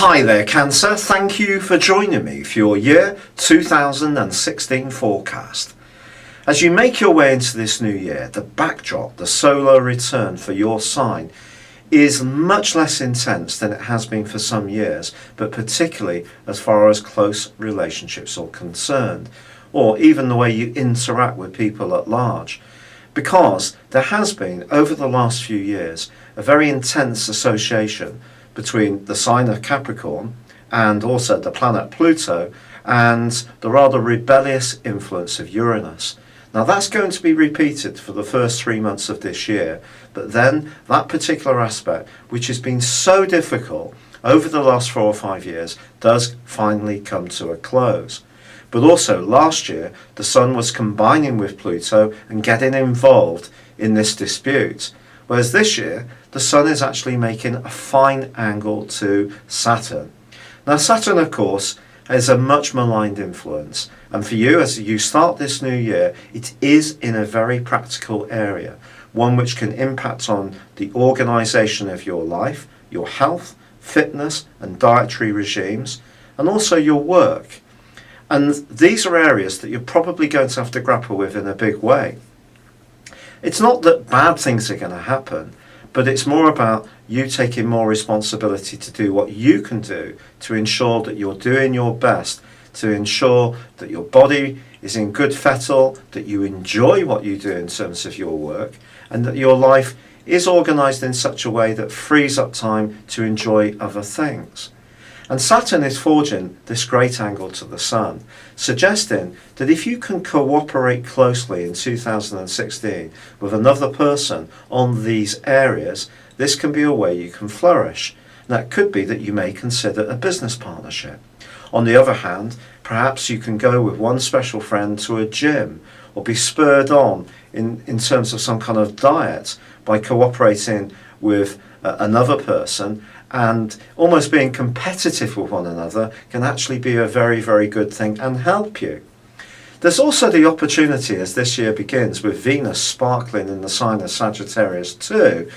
Hi there, Cancer. Thank you for joining me for your year 2016 forecast. As you make your way into this new year, the backdrop, the solar return for your sign, is much less intense than it has been for some years, but particularly as far as close relationships are concerned, or even the way you interact with people at large. Because there has been, over the last few years, a very intense association between the sign of Capricorn and also the planet Pluto and the rather rebellious influence of Uranus. Now that's going to be repeated for the first 3 months of this year, but then that particular aspect, which has been so difficult over the last 4 or 5 years, does finally come to a close. But also last year the Sun was combining with Pluto and getting involved in this dispute, whereas this year the Sun is actually making a fine angle to Saturn. Now Saturn, of course, is a much maligned influence, and for you as you start this new year, it is in a very practical area, one which can impact on the organisation of your life, your health, fitness and dietary regimes, and also your work. And these are areas that you're probably going to have to grapple with in a big way. It's not that bad things are going to happen, but it's more about you taking more responsibility to do what you can do to ensure that you're doing your best, to ensure that your body is in good fettle, that you enjoy what you do in terms of your work, and that your life is organised in such a way that frees up time to enjoy other things. And Saturn is forging this great angle to the Sun, suggesting that if you can cooperate closely in 2016 with another person on these areas, this can be a way you can flourish. And that could be that you may consider a business partnership. On the other hand, perhaps you can go with one special friend to a gym, or be spurred on in terms of some kind of diet by cooperating with another person, and almost being competitive with one another can actually be a very, very good thing and help you. There's also the opportunity, as this year begins with Venus sparkling in the sign of Sagittarius too,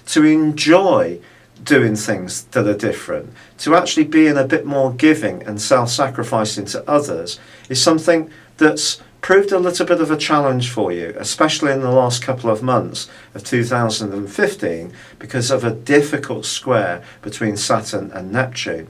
to enjoy doing things that are different, to actually being a bit more giving and self-sacrificing to others is something that's proved a little bit of a challenge for you, especially in the last couple of months of 2015 because of a difficult square between Saturn and Neptune.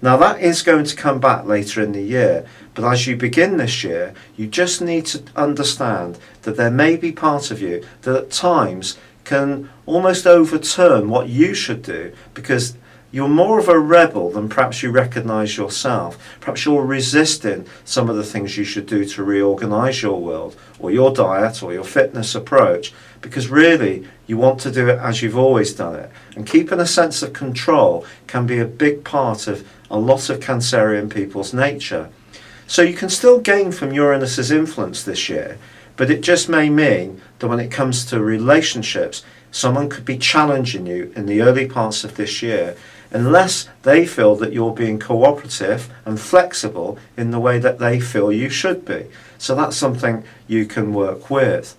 Now that is going to come back later in the year, but as you begin this year, you just need to understand that there may be part of you that at times can almost overturn what you should do because you're more of a rebel than perhaps you recognise yourself. Perhaps you're resisting some of the things you should do to reorganise your world or your diet or your fitness approach, because really you want to do it as you've always done it. And keeping a sense of control can be a big part of a lot of Cancerian people's nature. So you can still gain from Uranus's influence this year, but it just may mean that when it comes to relationships, someone could be challenging you in the early parts of this year unless they feel that you're being cooperative and flexible in the way that they feel you should be. So that's something you can work with.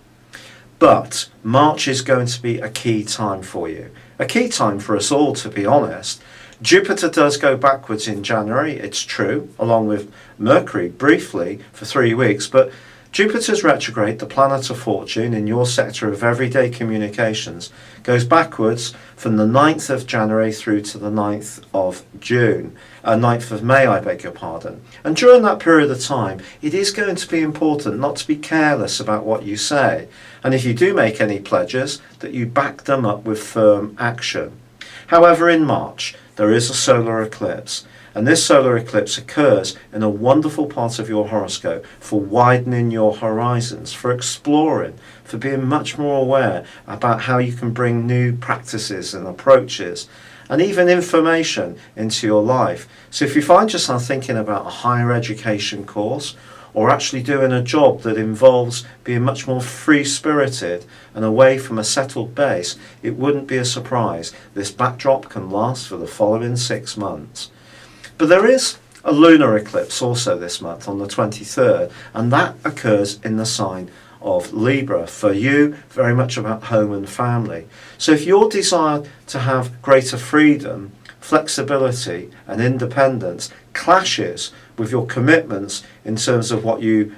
But March is going to be a key time for you. A key time for us all, to be honest. Jupiter does go backwards in January, it's true, along with Mercury briefly for 3 weeks, but Jupiter's retrograde, the planet of fortune in your sector of everyday communications, goes backwards from the 9th of January through to the 9th of June, 9th of May, I beg your pardon. And during that period of time, it is going to be important not to be careless about what you say. And if you do make any pledges, that you back them up with firm action. However, in March, there is a solar eclipse. And this solar eclipse occurs in a wonderful part of your horoscope for widening your horizons, for exploring, for being much more aware about how you can bring new practices and approaches and even information into your life. So if you find yourself thinking about a higher education course or actually doing a job that involves being much more free-spirited and away from a settled base, it wouldn't be a surprise. This backdrop can last for the following 6 months. But there is a lunar eclipse also this month on the 23rd, and that occurs in the sign of Libra. For you, very much about home and family. So if your desire to have greater freedom flexibility and independence clashes with your commitments in terms of what you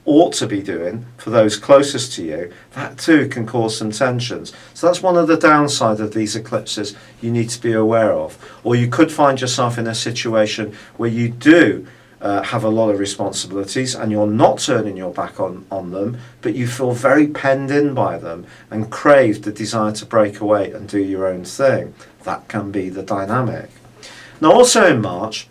ought to be doing for those closest to you, that too can cause some tensions. So that's one of the downsides of these eclipses you need to be aware of. Or you could find yourself in a situation where you do have a lot of responsibilities and you're not turning your back on them, but you feel very penned in by them and crave the desire to break away and do your own thing. That can be the dynamic. Now also in March,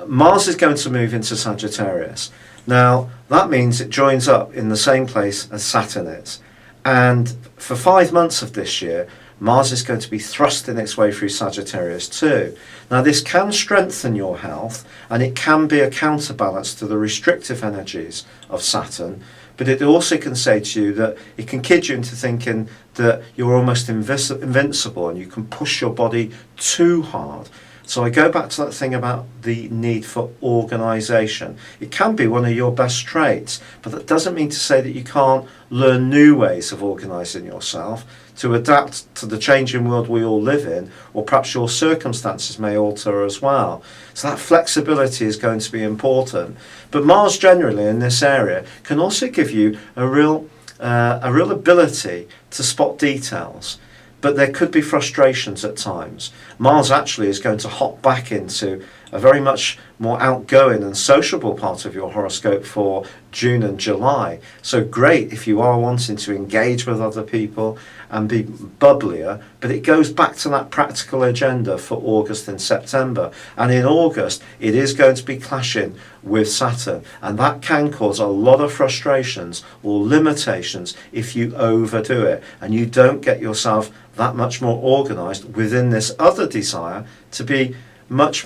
Mars is going to move into Sagittarius. Now, that means it joins up in the same place as Saturn is. And for 5 months of this year, Mars is going to be thrusting its way through Sagittarius too. Now, this can strengthen your health, and it can be a counterbalance to the restrictive energies of Saturn, but it also can say to you that it can kid you into thinking that you're almost invincible and you can push your body too hard. So I go back to that thing about the need for organisation. It can be one of your best traits, but that doesn't mean to say that you can't learn new ways of organising yourself to adapt to the changing world we all live in, or perhaps your circumstances may alter as well. So that flexibility is going to be important. But Mars generally in this area can also give you a real ability to spot details. But there could be frustrations at times. Mars actually is going to hop back into a very much more outgoing and sociable part of your horoscope for June and July. So great if you are wanting to engage with other people and be bubblier, but it goes back to that practical agenda for August and September. And in August, it is going to be clashing with Saturn, and that can cause a lot of frustrations or limitations if you overdo it and you don't get yourself that much more organised within this other desire to be much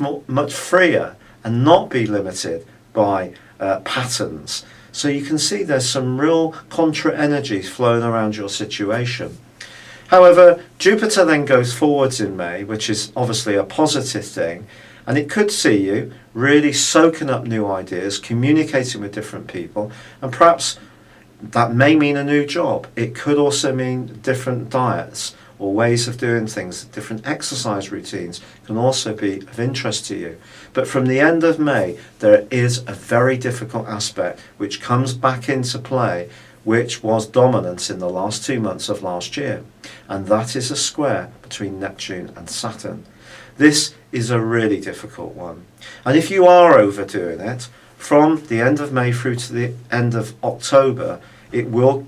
freer and not be limited by patterns. So you can see there's some real contra energies flowing around your situation. However, Jupiter then goes forwards in May, which is obviously a positive thing, and it could see you really soaking up new ideas, communicating with different people, and perhaps that may mean a new job. It could also mean different diets or ways of doing things. Different exercise routines can also be of interest to you. But from the end of May, there is a very difficult aspect which comes back into play, which was dominant in the last 2 months of last year. And that is a square between Neptune and Saturn. This is a really difficult one. And if you are overdoing it, from the end of May through to the end of October, it will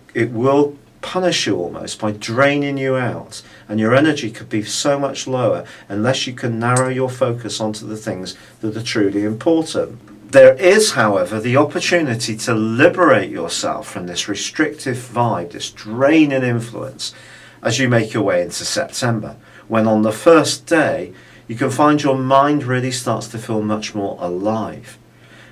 punish you almost by draining you out, and your energy could be so much lower unless you can narrow your focus onto the things that are truly important. There is, however, the opportunity to liberate yourself from this restrictive vibe, this draining influence, as you make your way into September, when on the first day you can find your mind really starts to feel much more alive.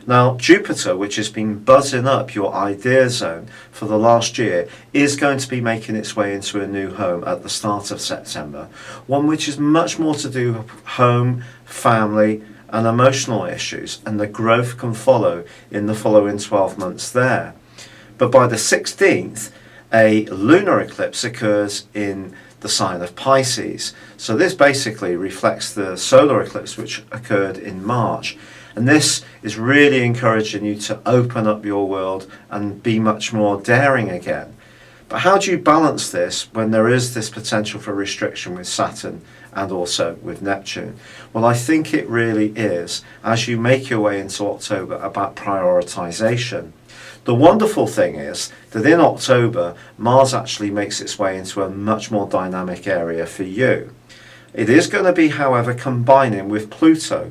Now, Jupiter, which has been buzzing up your idea zone for the last year, is going to be making its way into a new home at the start of September, one which is much more to do with home, family, and emotional issues, and the growth can follow in the following 12 months there. But by the 16th, a lunar eclipse occurs in the sign of Pisces. So this basically reflects the solar eclipse which occurred in March. And this is really encouraging you to open up your world and be much more daring again. But how do you balance this when there is this potential for restriction with Saturn and also with Neptune? Well, I think it really is, as you make your way into October, about prioritization. The wonderful thing is that in October, Mars actually makes its way into a much more dynamic area for you. It is going to be, however, combining with Pluto,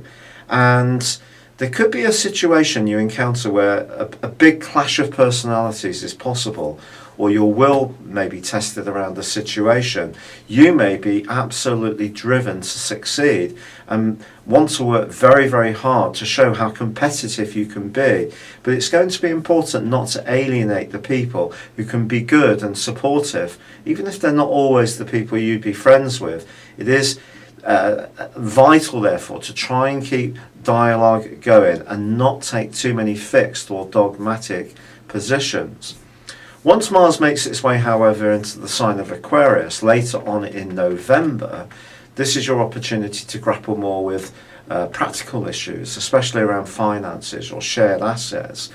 and there could be a situation you encounter where a big clash of personalities is possible, or your will may be tested around the situation. You may be absolutely driven to succeed and want to work very, very hard to show how competitive you can be. But it's going to be important not to alienate the people who can be good and supportive, even if they're not always the people you'd be friends with. It is vital, therefore, to try and keep dialogue going and not take too many fixed or dogmatic positions. Once Mars makes its way, however, into the sign of Aquarius later on in November, this is your opportunity to grapple more with practical issues, especially around finances or shared assets.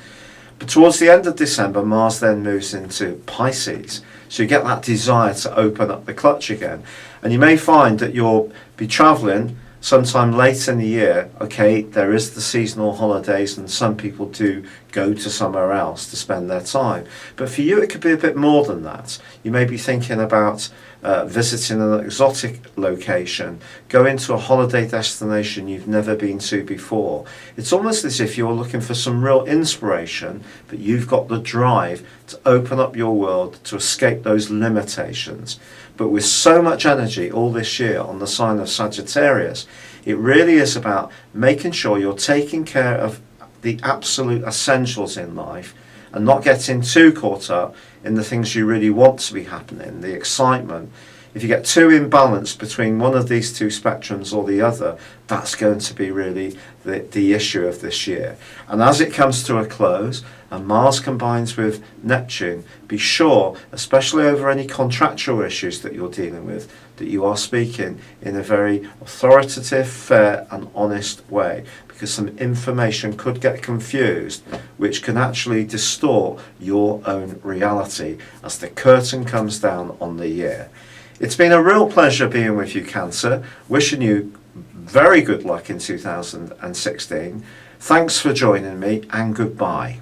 But towards the end of December, Mars then moves into Pisces. So you get that desire to open up the clutch again. And you may find that you'll be travelling sometime late in the year. Okay, there is the seasonal holidays and some people do go to somewhere else to spend their time. But for you, it could be a bit more than that. You may be thinking about visiting an exotic location, going to a holiday destination you've never been to before. It's almost as if you're looking for some real inspiration, but you've got the drive to open up your world, to escape those limitations. But with so much energy all this year on the sign of Sagittarius, it really is about making sure you're taking care of the absolute essentials in life and not getting too caught up in the things you really want to be happening, the excitement. If you get too imbalanced between one of these two spectrums or the other, that's going to be really the issue of this year. And as it comes to a close, and Mars combines with Neptune, be sure, especially over any contractual issues that you're dealing with, that you are speaking in a very authoritative, fair and honest way, because some information could get confused, which can actually distort your own reality as the curtain comes down on the year. It's been a real pleasure being with you, Cancer. Wishing you very good luck in 2016. Thanks for joining me and goodbye.